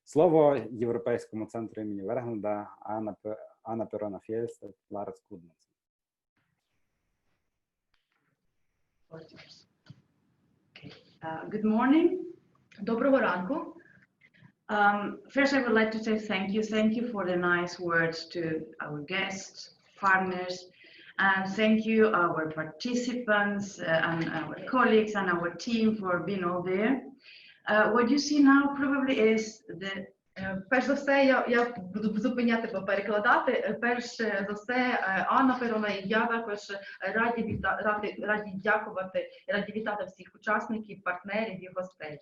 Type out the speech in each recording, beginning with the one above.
Слово Європейському центру імені Вергеланда Ана Перона-Ф'єльдстад. Good morning. Доброго ранку. First, I would like to say thank you. Thank you for the nice words to our guests, partners, and thank you our participants and our colleagues and our team for being all there. What you see now probably is the Перш за все, я буду зупиняти, бо перекладати. Перш за все, Анна Перона і я також раді дякувати, раді вітати всіх учасників, партнерів і гостей.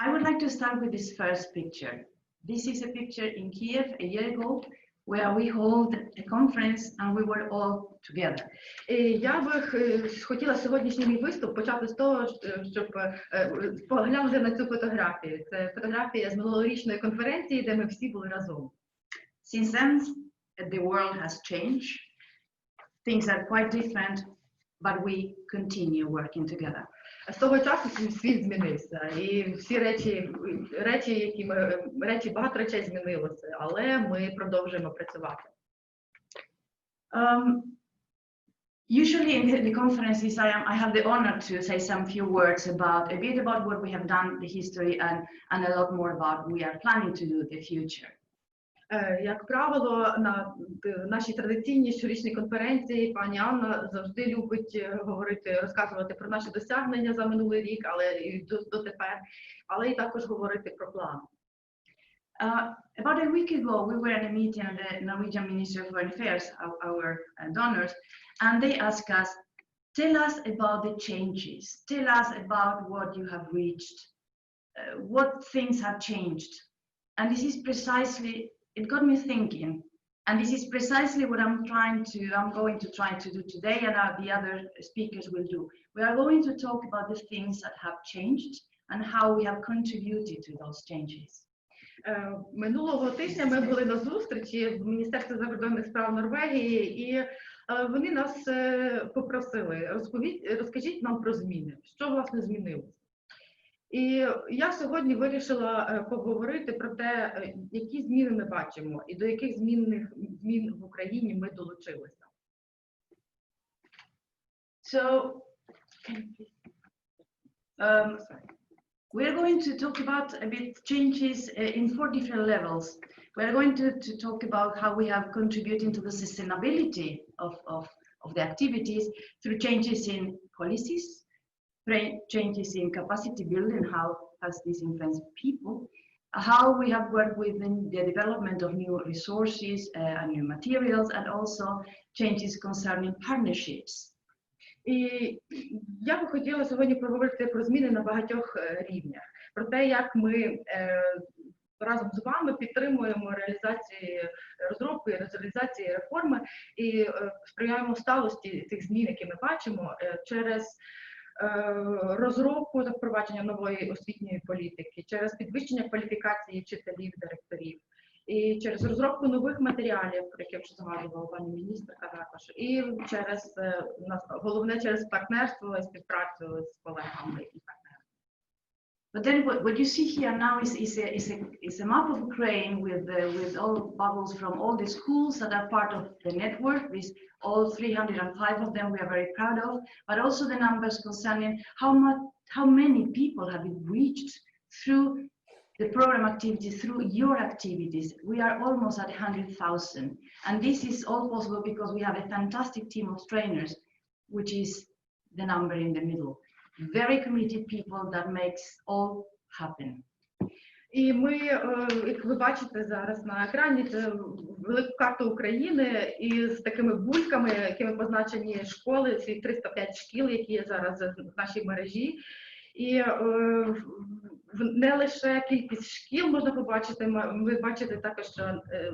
I would like to start with this first picture. This is a picture in Kiev a year ago, where we hold a conference and we were all together. Я би хотіла сьогоднішній мій виступ почати з того, щоб поглянути на цю фотографію. Це фотографія з минулорічної конференції, де ми всі були разом. Since then, the world has changed. Things are quite different, but we continue working together. З того часу світ змінився, і всі багато речей змінилося, але ми продовжуємо працювати. Usually in the conferences I have the honor to say some few words about a bit about what we have done, the history, and a lot more about what we are planning to do in the future. Як правило, на нашій традиційній щорічній конференції пані Анна завжди любить розказувати про наші досягнення за минулий рік, але і дотепер, але і також говорити про плани. About a week ago, we were in a meeting at the Norwegian Ministry of Foreign Affairs, our donors, and they asked us, tell us about the changes, tell us about what you have reached, what things have changed. And this is precisely, it got me thinking, and this is precisely what I'm going to try to do today, and the other speakers will do. We are going to talk about the things that have changed and how we have contributed to those changes. Минулого тижня ми були на зустрічі в Міністерстві закордонних справ Норвегії, і вони нас попросили, розкажіть нам про зміни, що власне змінилося. І я сьогодні вирішила поговорити про те, які зміни ми бачимо і до яких змін в Україні ми долучилися. So, we are going to talk about a bit changes in 4 different levels. We are going to talk about how we have contributed to the sustainability of the activities through changes in policies, changes in capacity building, how has this influenced people, how we have worked within the development of new resources and new materials, and also changes concerning partnerships. І я би хотіла сьогодні поговорити про зміни на багатьох рівнях, про те, як ми разом з вами підтримуємо розробку і реалізації реформи і сприяємо сталості цих змін, які ми бачимо, через розробку та впровадження нової освітньої політики, через підвищення кваліфікації вчителів, директорів, і через розробку нових матеріалів, про які вже згадувала пані міністерка також, і головне через партнерство і співпрацю з колегами і партнерами. But then what you see here now is a map of Ukraine with all bubbles from all the schools that are part of the network. With all 305 of them we are very proud of, but also the numbers concerning how many people have been reached through the program activities, through your activities. We are almost at 100,000, and this is all possible because we have a fantastic team of trainers, which is the number in the middle. Very committed people that makes all happen. І ми, як ви бачите зараз на екрані, це велику карту України із такими бульками, якими позначені школи, ці 305 шкіл, які є зараз в нашій мережі. І не лише кількість шкіл можна побачити, ви бачите також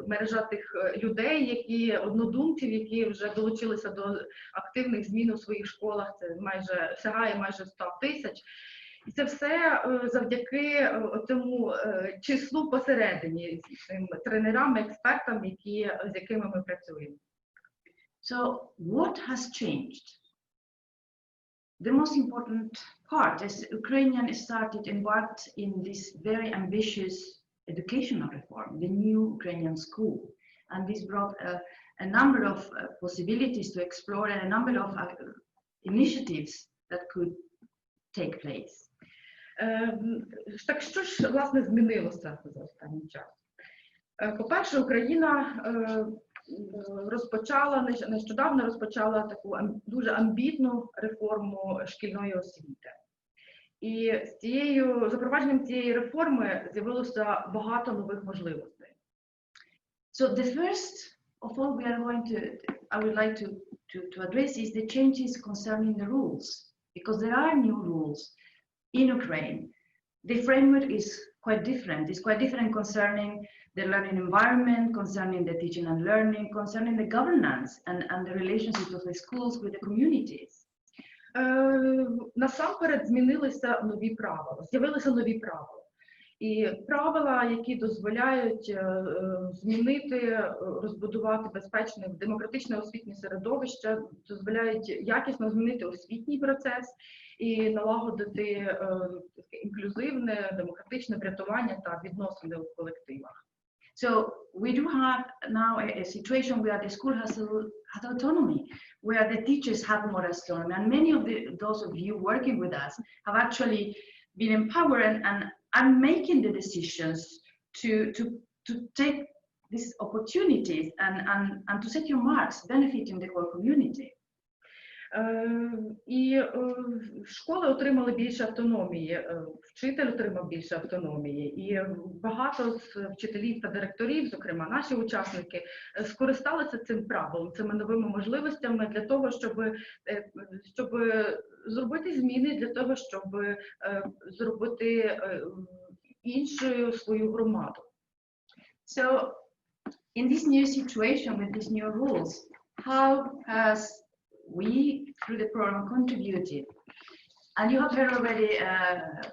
мережа тих людей, однодумців, які вже долучилися до активних змін у своїх школах, це сягає майже 100 тисяч. І це все завдяки цьому числу посередині, цим тренерам, експертам, з якими ми працюємо. So, what has changed? the most important part is Ukrainian embarked in this very ambitious educational reform, the new Ukrainian school. And this brought a number of possibilities to explore and a number of initiatives that could take place. Так що ж, власне, змінилося за останній час? По-перше, Україна нещодавно розпочала таку дуже амбітну реформу шкільної освіти. І з запровадженням цієї реформи з'явилося багато нових можливостей. So the first of all I would like to address is the changes concerning the rules, because there are new rules in Ukraine. The framework is quite different. It's quite different concerning the learning environment, concerning the teaching and learning, concerning the governance and the relationship of the schools with the communities. Насамперед з'явилися нові правила. І правила, які дозволяють розбудувати безпечне, демократичне освітнє середовище, дозволяють якісно змінити освітній процес і налагодити інклюзивне, демократичне врятування та відносини в колективах. So we do have now a situation where the school has autonomy, where the teachers have more autonomy, and many of those of you working with us have actually been empowered and are making the decisions to take these opportunities and to set your marks, benefiting the whole community. І школи отримали більше автономії, вчитель отримав більше автономії, і багато з вчителів та директорів, зокрема наші учасники, скористалися цим правилом, цими новими можливостями для того, щоб зробити зміни, для того, щоб зробити іншою свою громаду. So in this new situation with these new rules, how has we, through the program, contributed? And you have heard already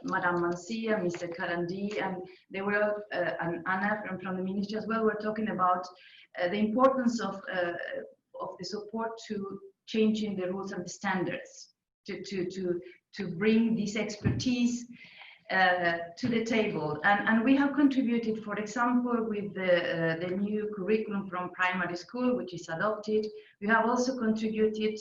Madame Mancia, Mr. Karandi, and they were, and Anna from the ministry as well, were talking about the importance of the support to changing the rules and the standards, to bring this expertise to the table. And we have contributed, for example, with the new curriculum from primary school, which is adopted. We have also contributed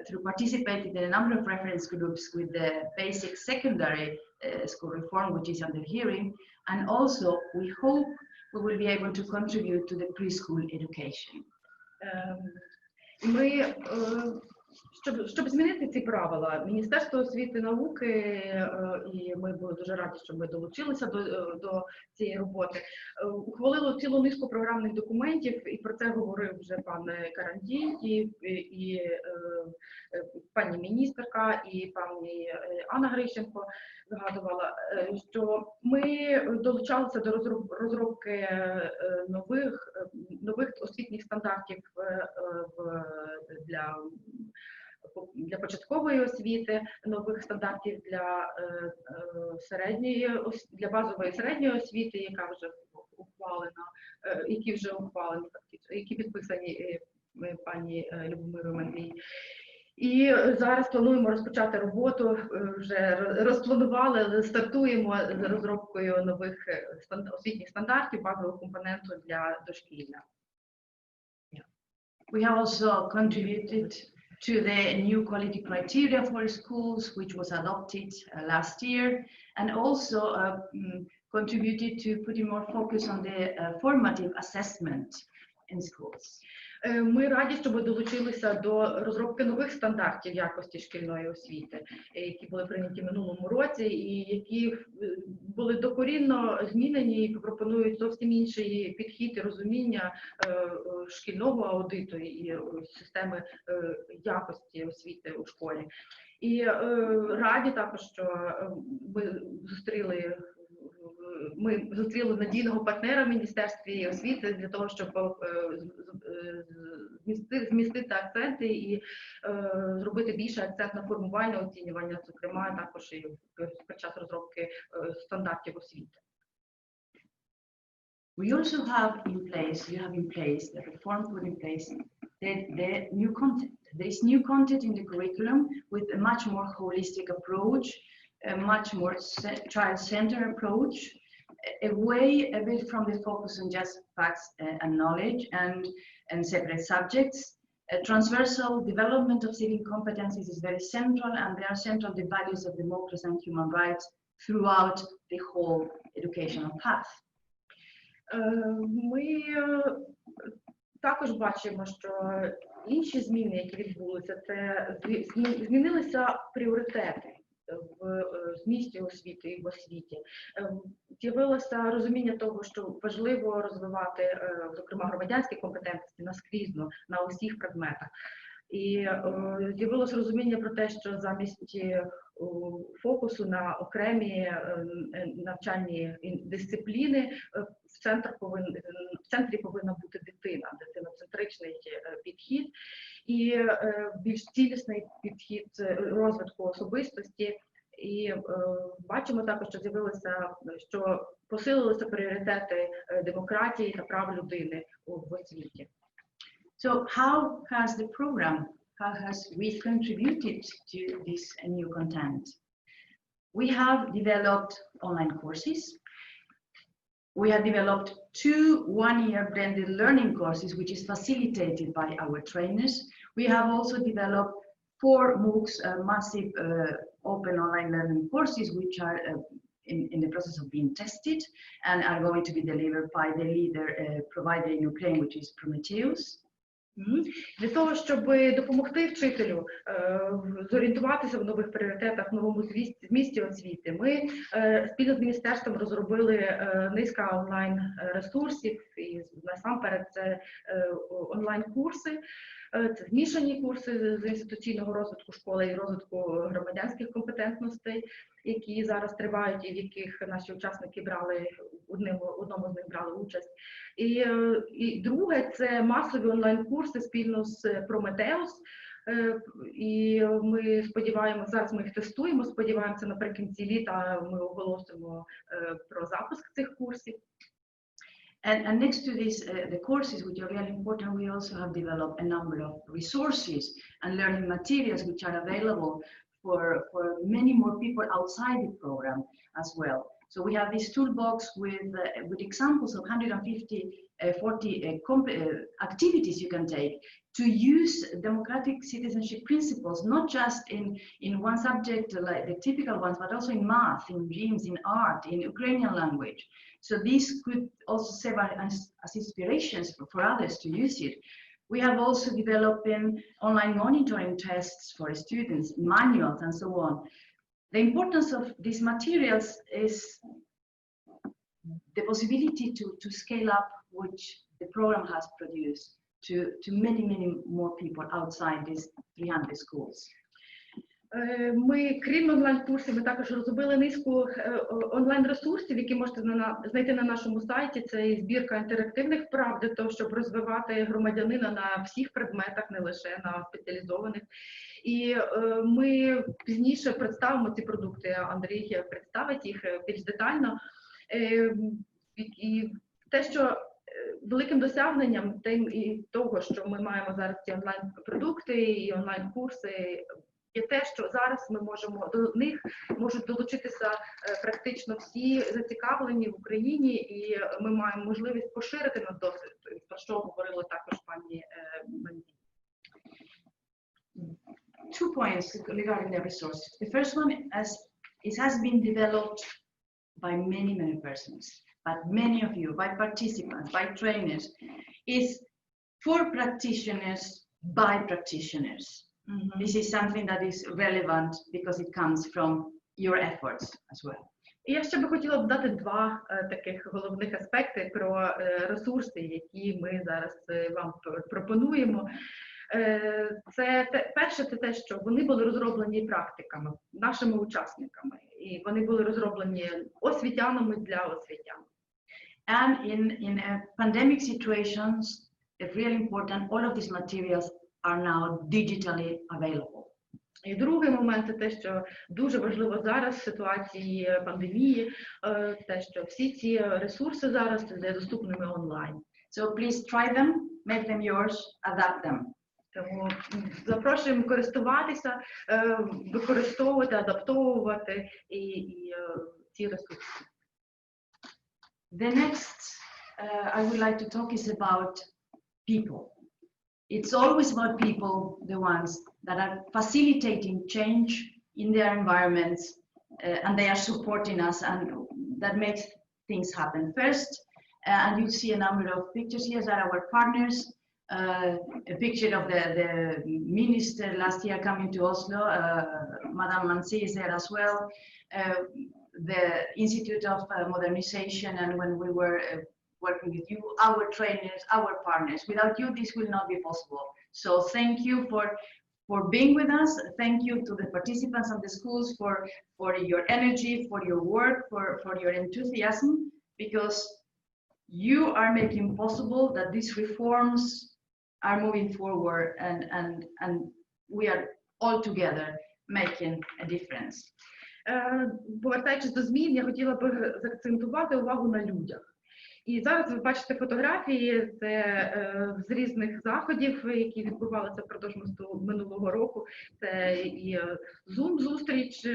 through participating in a number of reference groups with the basic secondary school reform, which is under hearing. And also, we hope we will be able to contribute to the preschool education. Щоб змінити ці правила, Міністерство освіти і науки, і ми були дуже раді, що ми долучилися до цієї роботи, ухвалило цілу низку програмних документів, і про це говорив вже пан Каранді, і пані міністерка, і пані Анна Грищенко згадувала, що ми долучалися до розробки нових освітніх стандартів для початкової освіти, нових стандартів для базової середньої освіти, які вже ухвалені, які підписані пані Любомирою Мандрій. І зараз плануємо розпочати роботу, вже розпланували, стартуємо з розробкою нових освітніх стандартів базового компоненту для дошкілля. We have also contributed to the new quality criteria for schools, which was adopted last year, and also contributed to putting more focus on the formative assessment in schools. Ми раді, що ви долучилися до розробки нових стандартів якості шкільної освіти, які були прийняті в минулому році і які були докорінно змінені і пропонують зовсім інший підхід і розуміння шкільного аудиту і системи якості освіти у школі. І раді також, що ми зустріли надійного партнера в Міністерстві освіти для того, щоб змістити акценти і зробити більше акцент на формування оцінювання, зокрема також і під час розробки стандартів освіти. We also have in place, the reform put in place, the new content. There is new content in the curriculum with a much more holistic approach, a much more child-centered approach, away a bit from the focus on just facts and knowledge and separate subjects. Transversal development of civic competencies is very central, and they are central the values of democracy and human rights throughout the whole educational path. Ми також бачимо, що інші зміни, які відбулися, це змінилися пріоритети в змісті освіти і в освіті. З'явилося розуміння того, що важливо розвивати, зокрема, громадянські компетентності наскрізно, на усіх предметах. І з'явилося розуміння про те, що замість фокусу на окремі навчальні дисципліни в центрі повинна бути дитина, дитиноцентричний підхід і більш цілісний підхід розвитку особистості. І бачимо також, що що посилилися пріоритети демократії та прав людини в освіті. So how has the program, how has we contributed to this new content? We have developed online courses. We have developed 2 one-year blended learning courses, which is facilitated by our trainers. We have also developed 4 MOOCs, massive open online learning courses, which are in the process of being tested and are going to be delivered by the leader provider in Ukraine, which is Prometheus. Для того, щоб допомогти вчителю зорієнтуватися в нових пріоритетах, в новому змісті освіти, ми спільно з міністерством розробили низка онлайн-ресурсів, і насамперед це онлайн-курси, це змішані курси з інституційного розвитку школи і розвитку громадянських компетентностей, які зараз тривають і в яких наші учасники брали, одному з них брали участь. І друге, це масові онлайн-курси спільно з Прометеус. І ми сподіваємося, зараз ми їх тестуємо, сподіваємося, наприкінці літа ми оголосимо про запуск цих курсів. And next to this, the courses, which are really important, we also have developed a number of resources and learning materials which are available for many more people outside the program as well. So we have this toolbox with examples of 40 activities you can take to use democratic citizenship principles, not just in one subject like the typical ones, but also in math, in dreams, in art, in Ukrainian language. So these could also serve as inspirations for others to use it. We have also developed online monitoring tests for students, manuals, and so on. The importance of these materials is the possibility to scale up which the program has produced to many more people outside these 300 schools. Ми, крім онлайн-курсів, ми також розробили низку онлайн-ресурсів, які можете знайти на нашому сайті. Це і збірка інтерактивних вправ для того, щоб розвивати громадянина на всіх предметах, не лише на спеціалізованих. І ми пізніше представимо ці продукти, Андрій представить їх більш детально. І те, що великим досягненням і того, що ми маємо зараз ці онлайн-продукти і онлайн-курси, є те, що зараз ми можемо, до них можуть долучитися практично всі зацікавлені в Україні, і ми маємо можливість поширити наш досвід, про що говорила також пані Манді. 2 points regarding the resources. The first one, as it has been developed by many persons, but many of you, by participants, by trainers, is for practitioners, by practitioners. Mm-hmm. This is something that is relevant because it comes from your efforts as well. Я ще би хотіла б дати 2 таких головних аспекти про ресурси, які ми зараз вам пропонуємо. Перше, це те, що вони були розроблені практиками, нашими учасниками, і вони були розроблені освітянами для освітян. And in pandemic situations, it's really important, all of these materials are now digitally available. І другий момент – це те, що дуже важливо зараз в ситуації пандемії, те, що всі ці ресурси зараз є доступними онлайн. So please try them. make them yours, adapt them. Тому запрошуємо користуватися, використовувати, адаптовувати і ці ресурси. The next I would like to talk is about people. It's always about people, the ones that are facilitating change in their environments, and they are supporting us, and that makes things happen. First, and you see a number of pictures here that are our partners. A picture of the minister last year coming to Oslo, Madame Mansi is there as well. The Institute of Modernization, and when we were working with you, our trainers, our partners. Without you, this will not be possible. So thank you for being with us. Thank you to the participants of the schools for your energy, for your work, for your enthusiasm, because you are making possible that these reforms are moving forward, and we are all together making a difference. Повертаючись до змін, я хотіла би заакцентувати увагу на людях. І зараз ви бачите фотографії з різних заходів, які відбувалися впродовж минулого року. Це і Zoom-зустріч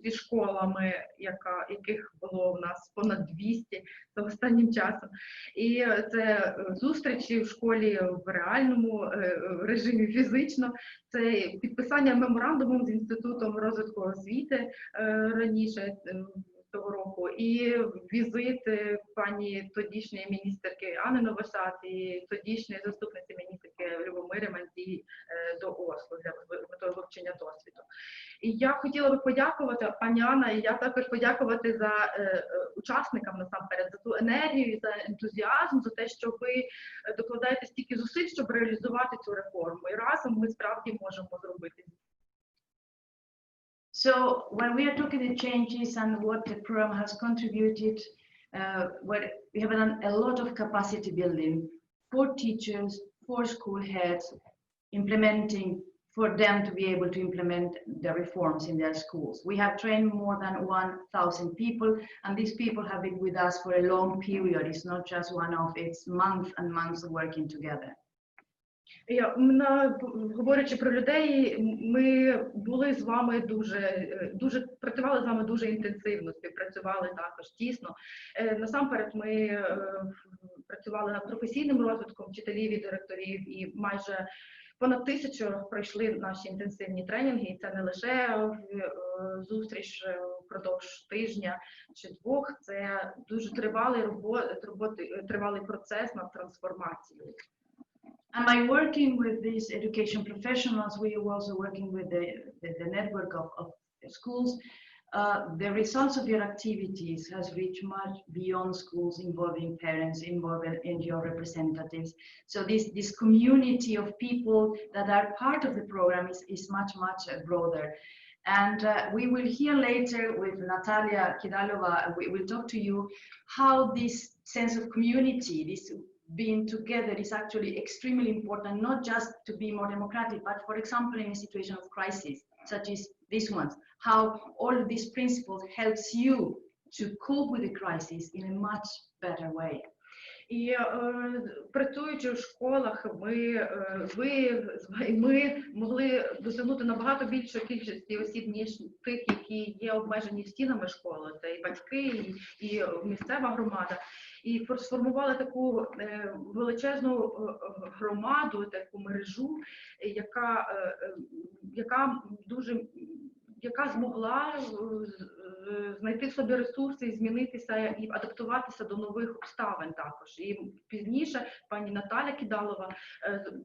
зі школами, яких було у нас понад 200 за останнім часом. І це зустрічі в школі в реальному режимі фізично. Це підписання меморандуму з Інститутом розвитку освіти раніше того року, і візит пані тодішньої міністерки Ани і тодішньої заступниці міністерки Любомири Мандзії до Осло для метою вивчення досвіду. І я хотіла би подякувати, пані Анна, і я також подякувати за учасникам насамперед, за ту енергію, за ентузіазм, за те, що ви докладаєте стільки зусиль, щоб реалізувати цю реформу. І разом ми справді можемо зробити. So when we are talking the changes and what the program has contributed, we have done a lot of capacity building for teachers, for school heads, implementing for them to be able to implement the reforms in their schools. We have trained more than 1,000 people, and these people have been with us for a long period. It's not just one-off, it's months and months of working together. Говорячи про людей, ми були з вами працювали з вами дуже інтенсивно, співпрацювали також тісно. Насамперед ми працювали над професійним розвитком вчителів і директорів, і майже понад 1000 пройшли наші інтенсивні тренінги, і це не лише зустріч впродовж тижня чи двох, це дуже тривалий процес над трансформацією. And by working with these education professionals, we are also working with the network of schools. The results of your activities has reached much beyond schools, involving parents, involving NGO representatives. So this community of people that are part of the program is much broader. And we will hear later with Natalia Kidalova, we will talk to you how this sense of community, this being together is actually extremely important, not just to be more democratic, but for example, in a situation of crisis, such as this one, how all of these principles helps you to cope with the crisis in a much better way. І працюючи в школах, ми могли досягнути набагато більшої кількості осіб, ніж тих, які є обмежені стінами школи. Це і батьки, і місцева громада. І сформували таку величезну громаду, таку мережу, яка змогла знайти в собі ресурси і змінитися, і адаптуватися до нових обставин також. І пізніше пані Наталя Кидалова,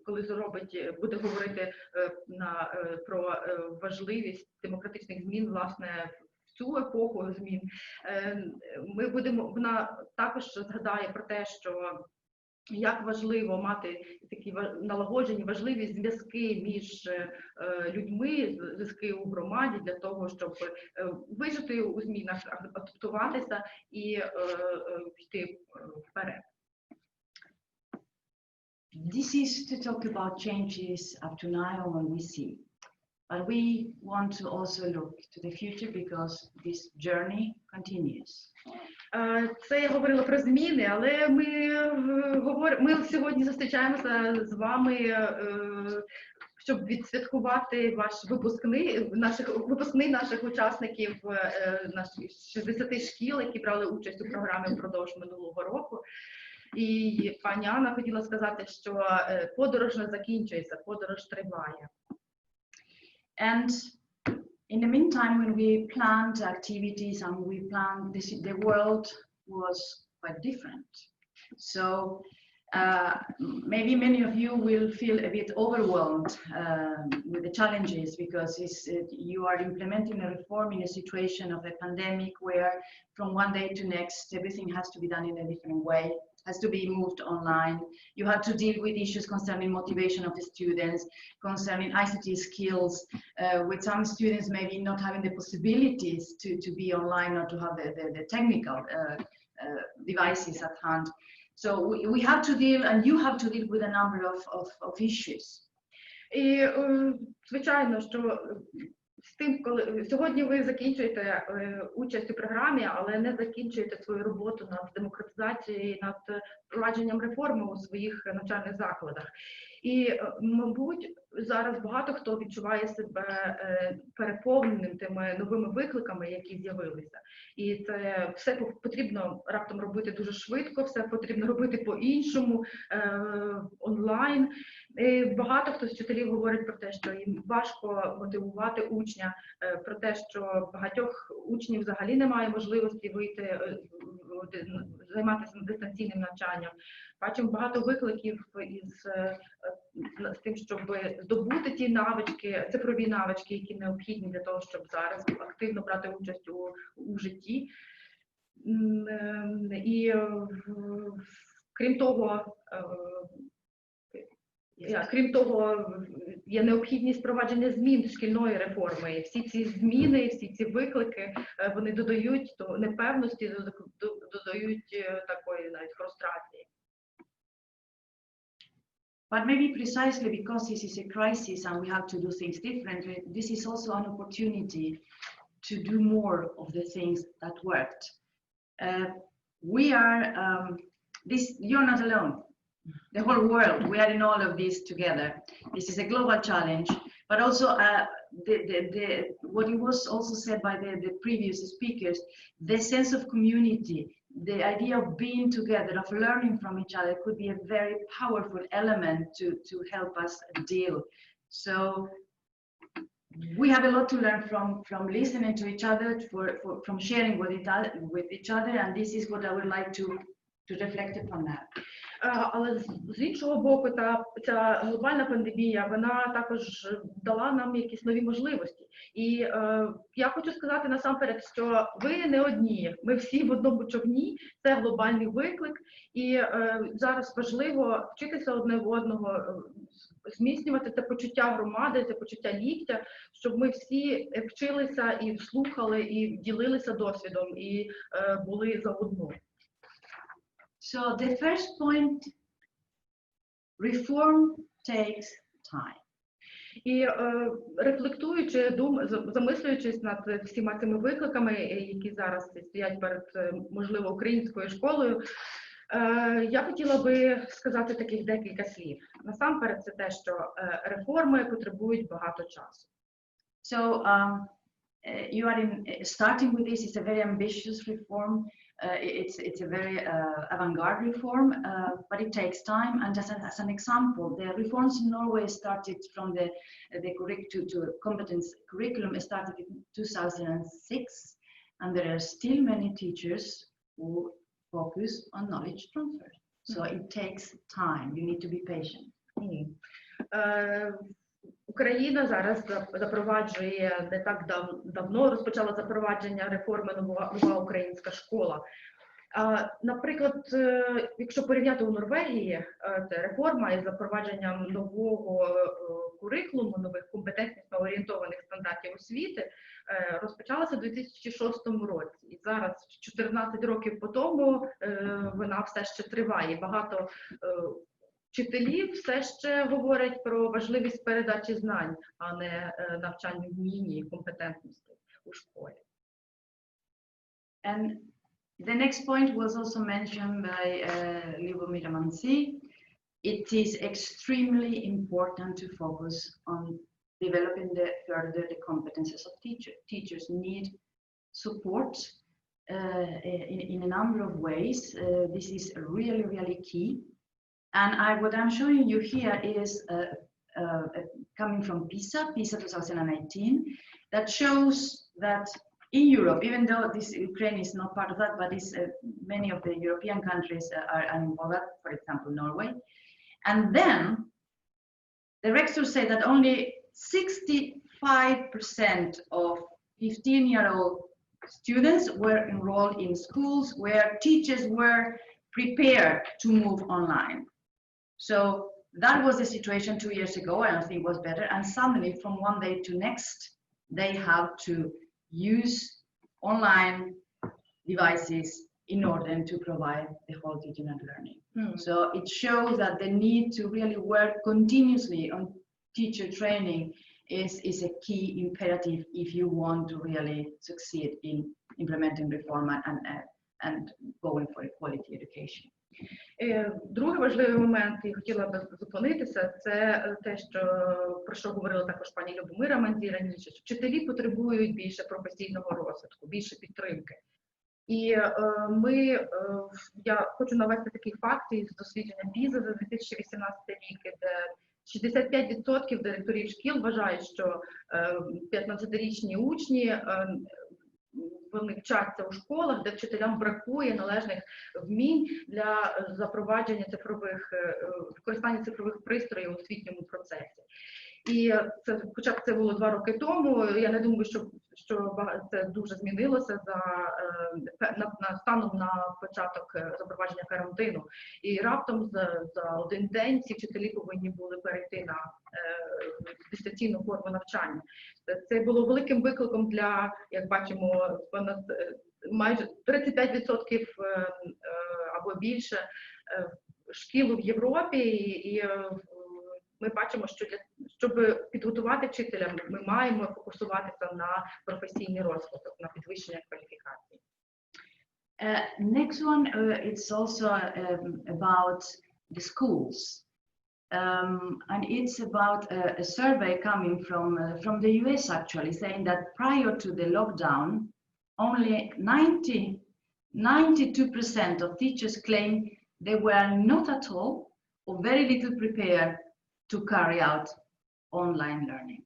коли буде говорити про важливість демократичних змін, власне, цю епоху змін, вона також згадає про те, що як важливо мати такі налагоджені, важливі зв'язки між людьми, зв'язки у громаді для того, щоб вижити у змінах, адаптуватися і йти вперед. This is to talk about changes up to now when we see. But we want to also look to the future because this journey continues. Це я говорила про зміни, але ми сьогодні зустрічаємося з вами, щоб відсвяткувати випускний наших учасників, наших 60 шкіл, які брали участь у програмі впродовж минулого року. І пані Анна хотіла сказати, що подорож не закінчується, подорож триває. And in the meantime, when we planned activities and we planned this, the world was quite different. So maybe many of you will feel a bit overwhelmed with the challenges because you are implementing a reform in a situation of a pandemic where from one day to next everything has to be done in a different way, has to be moved online. You have to deal with issues concerning motivation of the students, concerning ICT skills, with some students maybe not having the possibilities to be online or to have the technical devices at hand. So we have to deal, and you have to deal with a number of issues. І, звичайно, що з тим, коли сьогодні ви закінчуєте участь у програмі, але не закінчуєте свою роботу над демократизацією, над впровадженням реформи у своїх навчальних закладах. І, мабуть, зараз багато хто відчуває себе переповненим тими новими викликами, які з'явилися. І це все потрібно раптом робити дуже швидко, все потрібно робити по-іншому, онлайн. І багато хто з вчителів говорить про те, що їм важко мотивувати учня, про те, що багатьох учнів взагалі немає можливості вийти, займатися дистанційним навчанням. Бачимо багато викликів з тим, щоб здобути ті навички, цифрові навички, які необхідні для того, щоб зараз активно брати участь у житті. І крім того, є необхідність впровадження змін до шкільної реформи. І всі ці зміни, всі ці виклики, вони додають до непевності, додають такої навіть фрустрації. But maybe precisely because this is a crisis and we have to do things differently, this is also an opportunity to do more of the things that worked. You're not alone. The whole world, we are in all of this together. This is a global challenge, but also what it was also said by the previous speakers, the sense of community, the idea of being together, of learning from each other could be a very powerful element to help us deal. So we have a lot to learn from listening to each other, from sharing with each other, and this is what I would like to reflect upon that. Але з іншого боку, ця глобальна пандемія, вона також дала нам якісь нові можливості. І я хочу сказати насамперед, що ви не одні, ми всі в одному човні, це глобальний виклик. І зараз важливо вчитися одне в одного, зміцнювати це почуття громади, це почуття ліктя, щоб ми всі вчилися і слухали, і ділилися досвідом, і були заодно. So the first point, reform takes time. І рефлектуючи, замислюючись над всіма цими викликами, які зараз стоять перед, можливо, українською школою, я хотіла би сказати таких декілька слів. Насамперед, це те, що реформи потребують багато часу. So you are starting with this. It's a very ambitious reform. It's a very avant-garde reform, but it takes time. And just as an example, the reforms in Norway started from the competence curriculum started in 2006, and there are still many teachers who focus on knowledge transfer. So it takes time. You need to be patient. Україна зараз запроваджує, не так давно розпочала запровадження реформи нова українська школа. Наприклад, якщо порівняти у Норвегії, це реформа із запровадженням нового курикулуму, нових компетентнісно орієнтованих стандартів освіти, розпочалася у 2006 році. І зараз, 14 років по тому, вона все ще триває. Багато вчителів все ще говорять про важливість передачі знань, а не навчання вмінь і компетентності у школі. And The next point was also mentioned by Lyubomira Mansi. It is extremely important to focus on developing further the competences of teachers. Teachers need support in a number of ways. This is really, really key. And what I'm showing you here is coming from PISA 2019, that shows that in Europe, even though Ukraine is not part of that, but many of the European countries are involved, for example, Norway. And then the directors say that only 65% of 15-year-old students were enrolled in schools where teachers were prepared to move online. So that was the situation 2 years ago. I don't think it was better. And suddenly, from one day to next, they have to use online devices in order to provide the whole teaching and learning. So it shows that the need to really work continuously on teacher training is a key imperative if you want to really succeed in implementing reform and going for a quality education. Другий важливий момент, і хотіла би зупинитися, це те, про що говорила також пані Любомира Манзі раніше, що вчителі потребують більше професійного розвитку, більше підтримки. І я хочу навести такий факт із дослідження ПІЗа за 2018 рік, де 65% директорів шкіл вважають, що 15-річні учні вони вчаться у школах, де вчителям бракує належних вмінь для запровадження використання цифрових пристроїв у освітньому процесі. І це, хоча б це було 2 роки тому, я не думаю, що це дуже змінилося станом на початок запровадження карантину. І раптом за один день ці вчителі повинні були перейти на дистанційну форму навчання. Це було великим викликом для, як бачимо, майже 35% або більше шкіл в Європі, і ми бачимо, що щоб підготувати вчителя, ми маємо фокусуватися на професійний розвиток, на підвищення кваліфікації. Next one, it's also about the schools. And it's about a survey coming from the US actually, saying that prior to the lockdown, only 92% of teachers claim they were not at all or very little prepared to carry out online learning.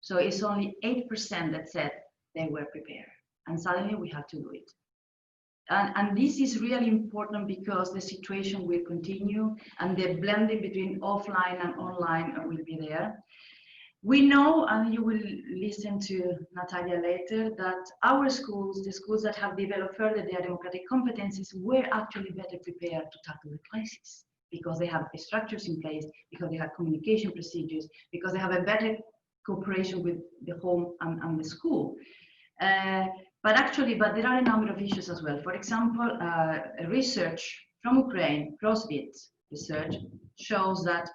So it's only 8% that said they were prepared, and suddenly we have to do it. And this is really important because the situation will continue and the blending between offline and online will be there. We know, and you will listen to Natalia later, that our schools, the schools that have developed further their democratic competencies, were actually better prepared to tackle the crisis because they have the structures in place, because they have communication procedures, because they have a better cooperation with the home and the school. But there are a number of issues as well. For example, research from Ukraine, CrossFit research, shows that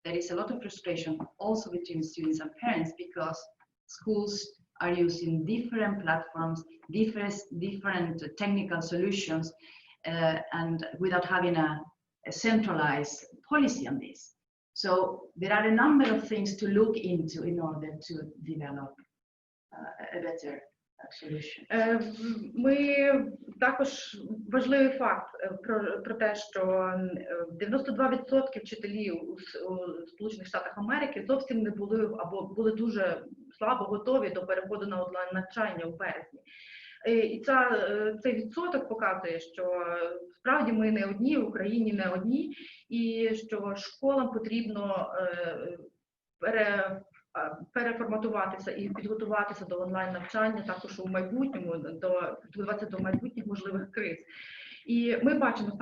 there is a lot of frustration also between students and parents because schools are using different platforms, different technical solutions, and without having a centralized policy on this. So there are a number of things to look into in order to develop a better solution. Також важливий факт про те, що 92% вчителів у Сполучених Штатах Америки зовсім не були або були дуже слабо готові до переходу на онлайн-навчання у березні. І цей відсоток показує, що справді ми не одні, в Україні не одні, і що школам потрібно переформатуватися і підготуватися до онлайн-навчання також у майбутньому, підготуватися до майбутніх можливих криз. І ми бачимо з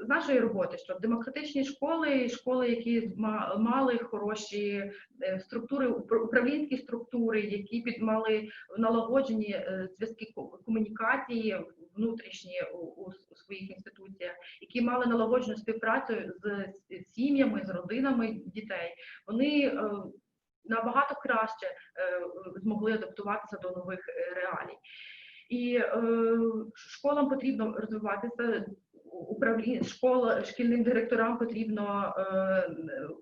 нашої роботи, що демократичні школи, які мали хороші структури, управлінські структури, які мали налагоджені зв'язки комунікації внутрішні у своїх інституціях, які мали налагоджену співпрацю з сім'ями, з родинами дітей, вони набагато краще змогли адаптуватися до нових реалій. І школам потрібно розвиватися, шкільним директорам потрібно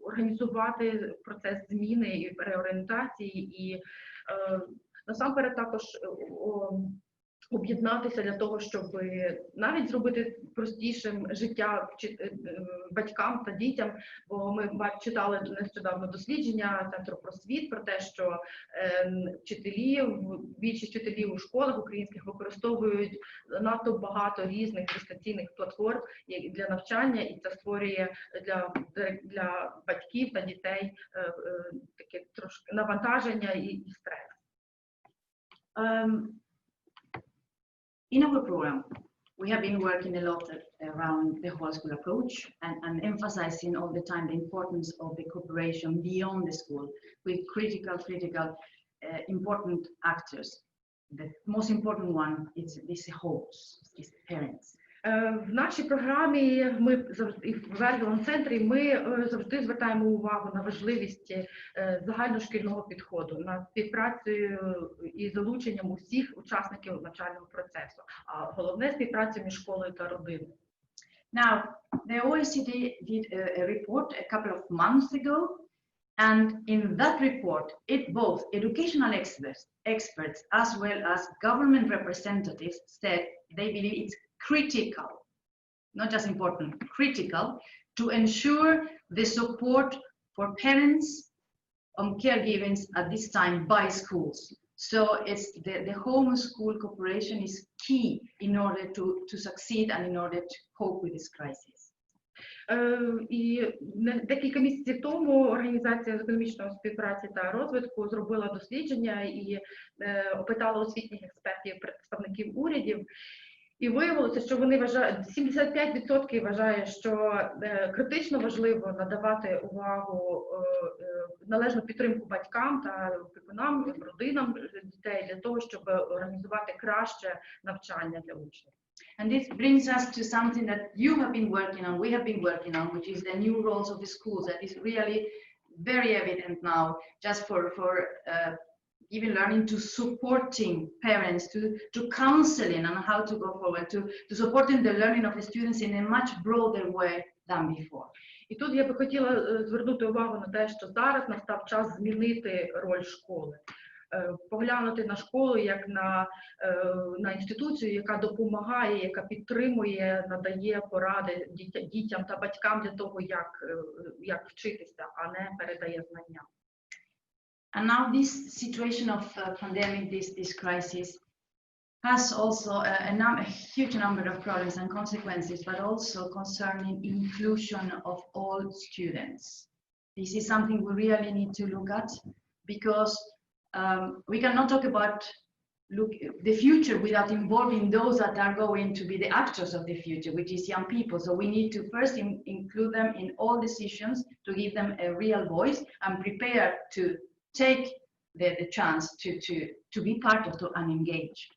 організувати процес зміни і реорієнтації, і насамперед також об'єднатися для того, щоб навіть зробити простішим життя батькам та дітям, бо ми читали нещодавно дослідження Центру просвіт про те, що більшість вчителів у школах українських використовують надто багато різних дистанційних платформ для навчання, і це створює для батьків та дітей таке трошки навантаження і стрес. In our program, we have been working a lot around the whole school approach and emphasizing all the time the importance of the cooperation beyond the school with critical, important actors. The most important one is the homes, is parents. В нашій програмі ми завжди в Вергеланд-центрі завжди звертаємо увагу на важливість загальношкільного підходу, на співпрацю і залученням усіх учасників навчального процесу, а головне співпрацю між школою та родиною. Now, the OECD did a report a couple of months ago, and in that report, both educational experts as well as government representatives said they believe it's critical, not just important, critical, to ensure the support for parents on caregiving at this time by schools. So it's the home school cooperation is key in order to succeed and in order to cope with this crisis. І декілька місяців тому Організація з економічної співпраці та розвитку зробила дослідження і опитала освітніх експертів, представників урядів. І виявилося, що вони вважають, 75% вважає, що критично важливо надавати увагу, належну підтримку батькам та опікунам, родинам дітей для того, щоб організувати краще навчання для учнів. And this brings us to something that you have been working on, we have been working on, which is the new roles of the schools that is really very evident now, just for even learning to supporting parents, to counseling on how to go forward, to supporting the learning of the students in a much broader way than before. І тут я би хотіла звернути увагу на те, що зараз настав час змінити роль школи. Поглянути на школу як на інституцію, яка допомагає, яка підтримує, надає поради дітям та батькам для того, як вчитися, а не передає знання. And now this situation of pandemic, this crisis, has also a huge number of problems and consequences, but also concerning inclusion of all students. This is something we really need to look at, because we cannot talk about the future without involving those that are going to be the actors of the future, which is young people. So we need to first include them in all decisions, to give them a real voice and prepare to take the chance to be part of it and engage.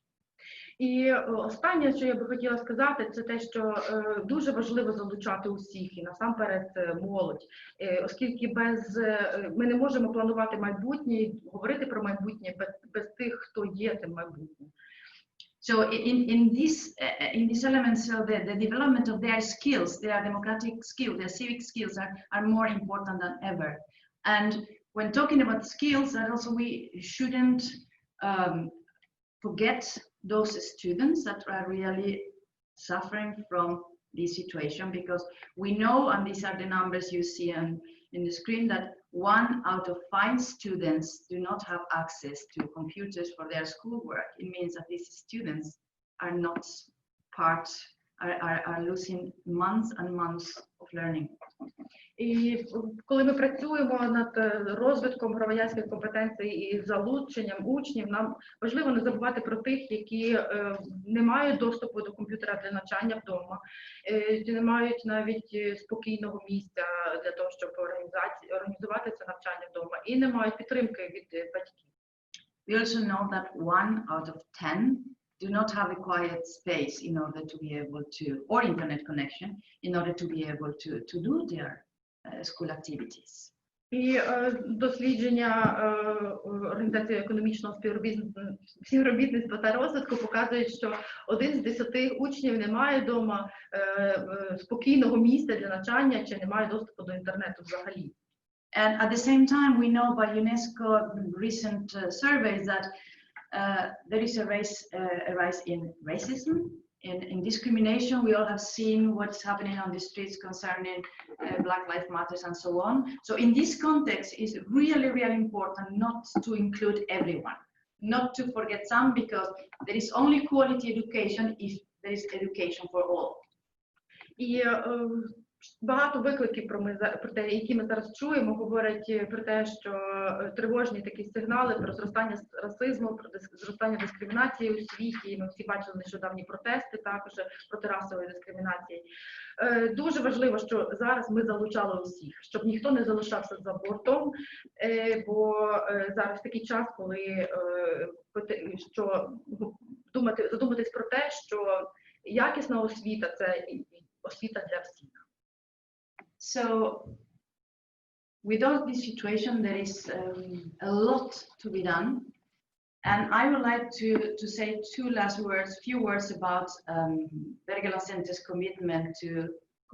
І останнє, що я би хотіла сказати, це те, що дуже важливо залучати усіх, і насамперед молодь, оскільки ми не можемо планувати майбутнє, говорити про майбутнє без тих, хто є тим майбутнім. So in these elements, so the development of their skills, their democratic skills, their civic skills are more important than ever. And when talking about skills, that also we shouldn't forget those students that are really suffering from this situation, because we know, and these are the numbers you see in the screen, that 1 out of 5 students do not have access to computers for their schoolwork. It means that these students are not are losing months and months of learning. І коли ми працюємо над розвитком громадянських компетенцій і залученням учнів, нам важливо не забувати про тих, які не мають доступу до комп'ютера для навчання вдома, не мають навіть спокійного місця для того, щоб організувати це навчання вдома, і не мають підтримки від батьків. We also know that 1 out of 10 do not have a quiet space in order to be able to, or internet connection, in order to be able to do their school activities. І дослідження Організації економічного співробітництва та розвитку показують, що 1 з 10 учнів не має вдома спокійного місця для навчання чи не має доступу до інтернету взагалі. And at the same time, we know by UNESCO recent surveys that there is a rise in racism, in discrimination. We all have seen what's happening on the streets concerning Black Lives Matter and so on. So in this context, it's really, really important not to include everyone, not to forget some, because there is only quality education if there is education for all. І багато викликів про те, які ми зараз чуємо, говорять про те, що тривожні такі сигнали про зростання расизму, про зростання дискримінації у світі. Ми всі бачили нещодавні протести також проти расової дискримінації. Дуже важливо, що зараз ми залучали усіх, щоб ніхто не залишався за бортом, бо зараз такий час, коли задуматись про те, що якісна освіта – це освіта для всіх. So, without this situation, there is a lot to be done. And I would like to say few words about Vергhelanda Center's commitment to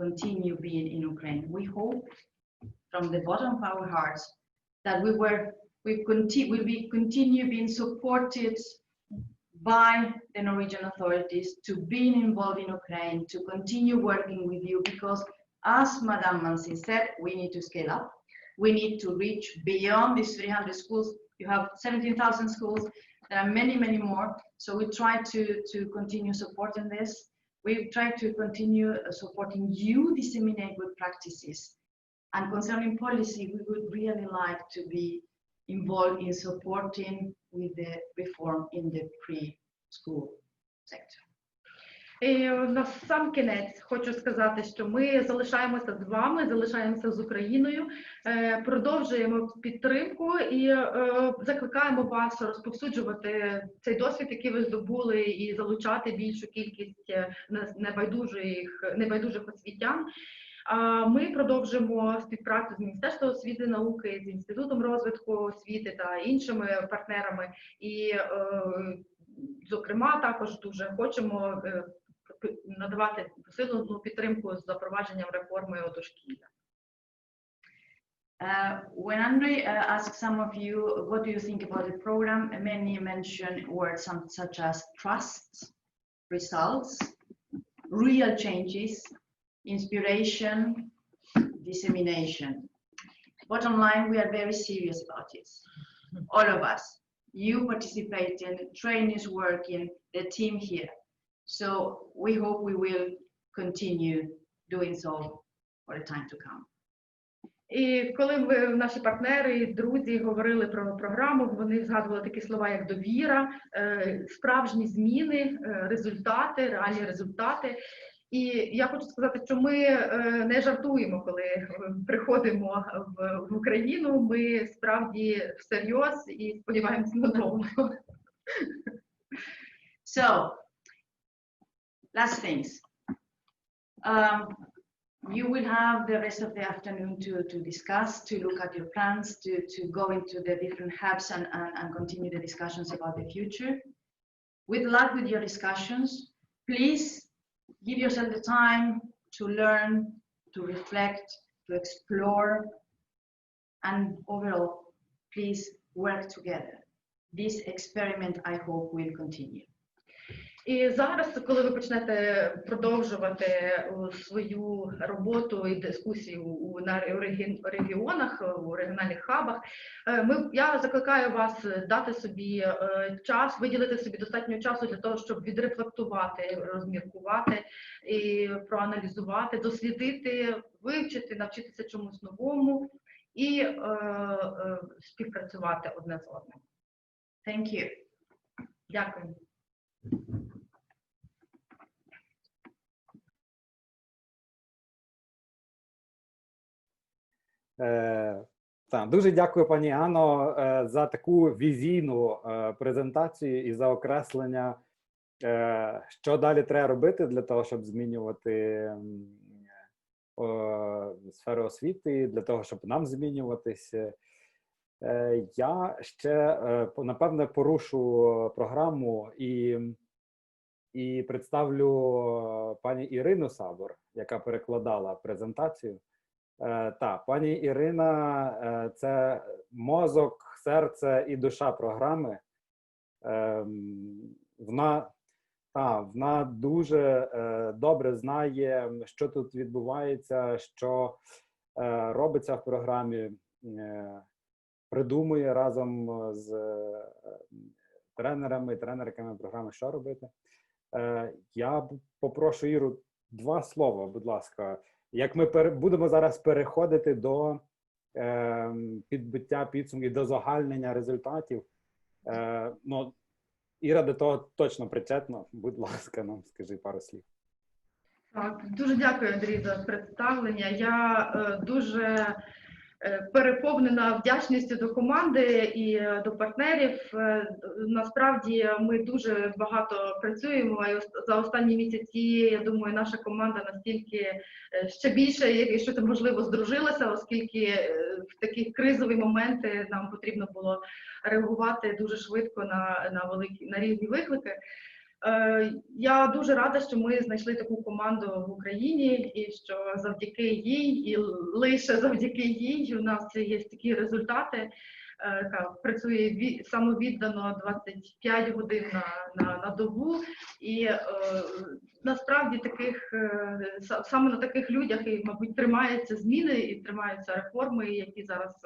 continue being in Ukraine. We hope from the bottom of our hearts that we will continue being supported by the Norwegian authorities to being involved in Ukraine, to continue working with you, because as Madame Mansi said, we need to scale up. We need to reach beyond these 300 schools. You have 17,000 schools. There are many, many more. So we try to continue supporting this. We try to continue supporting you, disseminate good practices. And concerning policy, we would really like to be involved in supporting with the reform in the preschool sector. І на сам кінець хочу сказати, що ми залишаємося з вами, залишаємося з Україною, продовжуємо підтримку і закликаємо вас розповсюджувати цей досвід, який ви здобули, і залучати більшу кількість небайдужих освітян. Ми продовжимо співпрацю з Міністерством освіти і науки, з Інститутом розвитку освіти та іншими партнерами. І, зокрема, також дуже хочемо надавати посилену підтримку з запровадженням реформи у дошкілля. When Andre asked some of you, what do you think about the program? Many mentioned words such as trust, results, real changes, inspiration, dissemination. Bottom line, we are very serious about this. All of us, you participating, trainees working, the team here. So we hope we will continue doing so for the time to come. І коли наші партнери і друзі говорили про програму, вони згадували такі слова, як довіра, справжні зміни, результати, реальні результати. І я хочу сказати, що ми не жартуємо, коли приходимо в Україну, ми справді всерйоз і сподіваємося надовго. So, last things. You will have the rest of the afternoon to discuss, to look at your plans, to go into the different hubs and continue the discussions about the future. With luck with your discussions, please give yourself the time to learn, to reflect, to explore, and overall, please work together. This experiment, I hope, will continue. І зараз, коли ви почнете продовжувати свою роботу і дискусію на регіонах, у регіональних хабах, я закликаю вас дати собі час, виділити собі достатньо часу для того, щоб відрефлектувати, розміркувати, і проаналізувати, дослідити, вивчити, навчитися чомусь новому і співпрацювати одне з одним. Thank you. Дякую. Дуже дякую, пані Ано, за таку візійну презентацію і за окреслення, що далі треба робити для того, щоб змінювати сфери освіти, для того, щоб нам змінюватися. Я ще, напевне, порушу програму і представлю пані Ірину Сабор, яка перекладала презентацію. Пані Ірина – це мозок, серце і душа програми. Вона дуже добре знає, що тут відбувається, що робиться в програмі, придумує разом з тренерками програми, що робити. Я попрошу Іру 2 слова, будь ласка. Як ми будемо зараз переходити до підбиття підсумків, до загальнення результатів, Іра до того точно причетна. Будь ласка, нам скажи пару слів. Так, дуже дякую, Андрій, за представлення. Я дуже переповнена вдячністю до команди і до партнерів. Насправді ми дуже багато працюємо, і за останні місяці, я думаю, наша команда настільки ще більше, якщо це можливо, здружилася, оскільки в такі кризові моменти нам потрібно було реагувати дуже швидко на різні виклики. Я дуже рада, що ми знайшли таку команду в Україні, і що завдяки їй, і лише завдяки їй у нас є такі результати. Працює самовіддано 25 годин на добу, і насправді саме на таких людях, мабуть, тримаються зміни і тримаються реформи, які зараз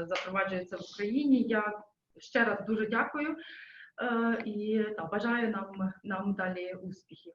запроваджуються в Україні. Я ще раз дуже дякую. І бажаю нам далі успіхів.